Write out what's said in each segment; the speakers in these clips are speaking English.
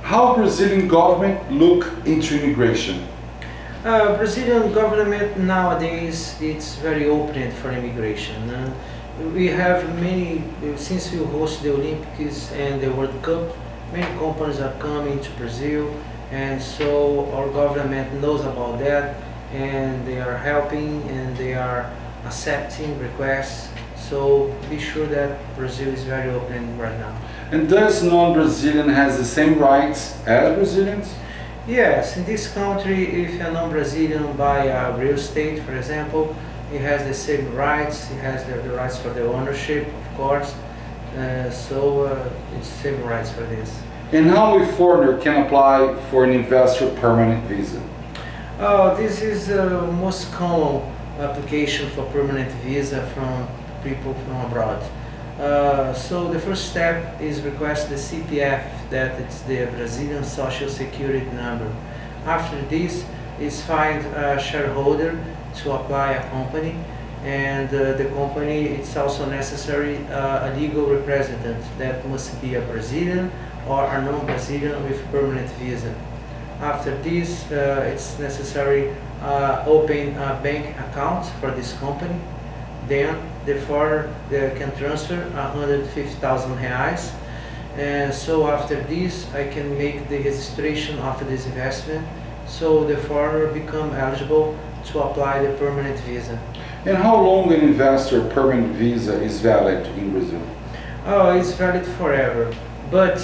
How Brazilian government look into immigration? Brazilian government nowadays it's very open for immigration. We have many, since we host the Olympics and the World Cup, many companies are coming to Brazil, and so our government knows about that, and they are helping and they are accepting requests. So be sure that Brazil is very open right now. And does non-Brazilian has the same rights as Brazilians? Yes, in this country, if a non-Brazilian buy a real estate, for example, he has the same rights. He has the rights for the ownership, of course. It's same rights for this. And how a foreigner can apply for an investor permanent visa? This is the most common application for permanent visa from people from abroad. So the first step is request the CPF, that it's the Brazilian Social Security number. After this is find a shareholder to apply a company, and the company, it's also necessary a legal representative that must be a Brazilian or a non-Brazilian with permanent visa. After this, it's necessary open a bank account for this company. Then the foreigner can transfer 150,000 reais. And so after this, I can make the registration of this investment, so the foreigner become eligible to apply the permanent visa. And how long an investor permanent visa is valid in Brazil? It's valid forever, but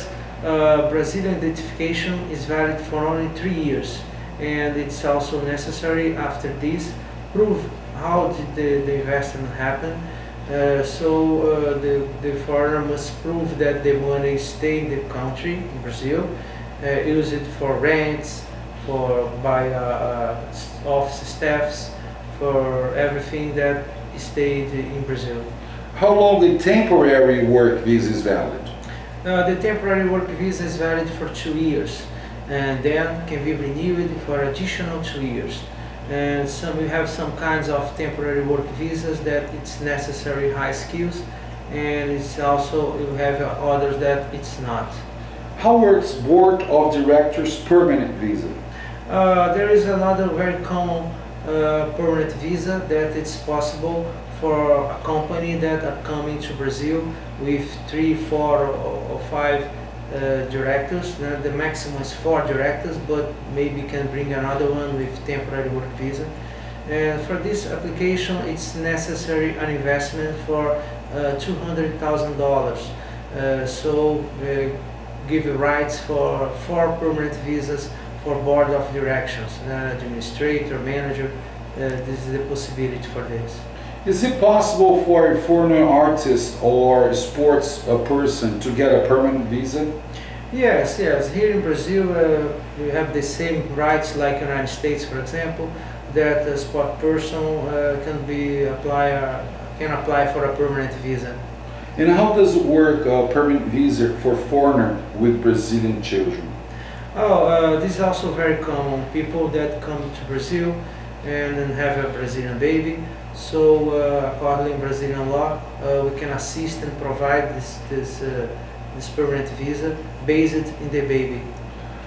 Brazilian identification is valid for only 3 years, and it's also necessary after this prove how did the investment happen. The foreigner must prove that the money stay in the country, in Brazil, use it for rents, for buy office staffs, for everything that stayed in Brazil. How long a temporary work visa is valid? The temporary work visa is valid for 2 years, and then can be renewed for additional 2 years. And we have some kinds of temporary work visas that it's necessary high skills, and it's also you have others that it's not. How works board of directors permanent visa? There is another very common permanent visa that it's possible for a company that are coming to Brazil with 3, 4, or 5 directors. The maximum is 4 directors, but maybe can bring another one with temporary work visa. And for this application, it's necessary an investment for $200,000. Give rights for 4 permanent visas for board of directions, administrator, manager. This is the possibility for this. Is it possible for a foreign artist or sports person to get a permanent visa? Yes. Here in Brazil, we have the same rights like United States, for example, that a sport person can apply for a permanent visa. And how does it work, a permanent visa for foreigner with Brazilian children? This is also very common. People that come to Brazil and then have a Brazilian baby. So according to Brazilian law, we can assist and provide this permanent visa based in the baby.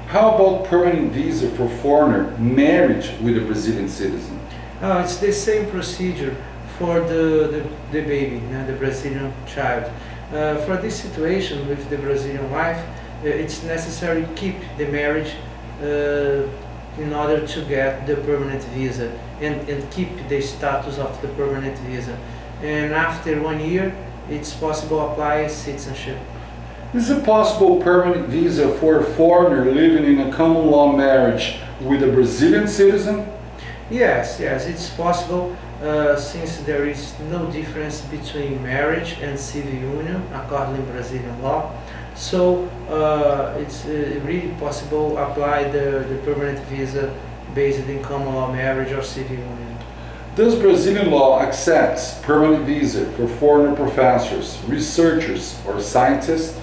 How about permanent visa for foreigner married with a Brazilian citizen? It's the same procedure for the baby, the Brazilian child. For this situation with the Brazilian wife, it's necessary to keep the marriage in order to get the permanent visa and keep the status of the permanent visa. And after 1 year, it's possible to apply citizenship. Is it possible permanent visa for a foreigner living in a common law marriage with a Brazilian citizen? Yes, it's possible since there is no difference between marriage and civil union according to Brazilian law. So it's really possible to apply the permanent visa based in common law marriage or civil union. Does Brazilian law accept permanent visa for foreign professors, researchers, or scientists?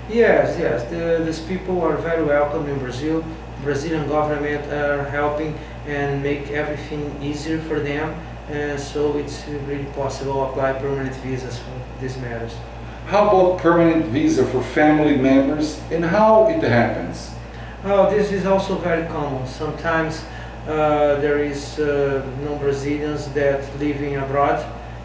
Yes. These people are very welcome in Brazil. Brazilian government are helping and make everything easier for them, and so it's really possible to apply permanent visas for these matters. How about permanent visa for family members and how it happens? Oh, this is also very common. Sometimes there is non-Brazilians that living abroad,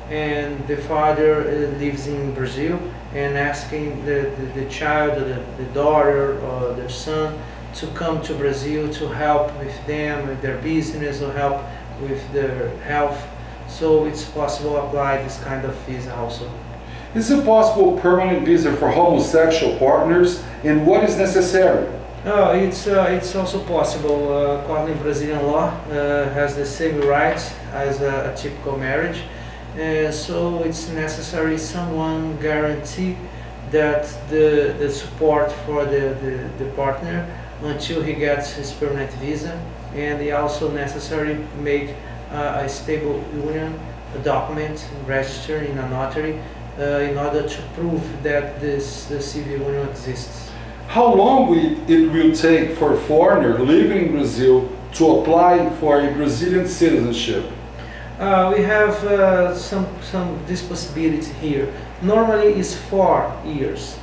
and the father lives in Brazil and asking the child, the daughter or the son to come to Brazil to help with them, with their business, or help with their health. So it's possible to apply this kind of visa also. Is it possible permanent visa for homosexual partners, and what is necessary? It's also possible. According to Brazilian law, has the same rights as a typical marriage. So it's necessary someone guarantee that the support for the partner until he gets his permanent visa, and it also necessary make a stable union, a document registered in a notary in order to prove that the civil union exists. How long it will take for a foreigner living in Brazil to apply for a Brazilian citizenship? We have this possibility here. Normally it's 4 years,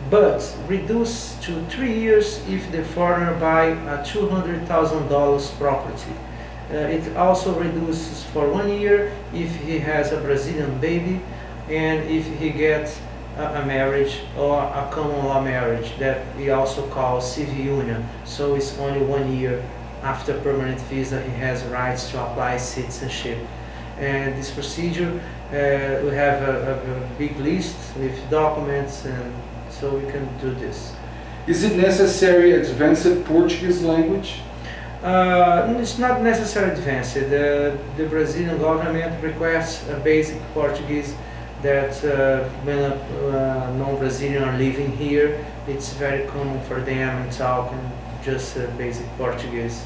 but reduced to 3 years if the foreigner buy a $200,000 property. It also reduces for 1 year if he has a Brazilian baby, and if he gets a marriage or a common law marriage that we also call civil union. So it's only 1 year after permanent visa he has rights to apply citizenship. And this procedure, we have a big list with documents, and so we can do this. Is it necessary advanced Portuguese language? It's not necessarily advanced. The Brazilian government requests a basic Portuguese that when a non-Brazilian are living here, it's very common for them and talk just basic Portuguese.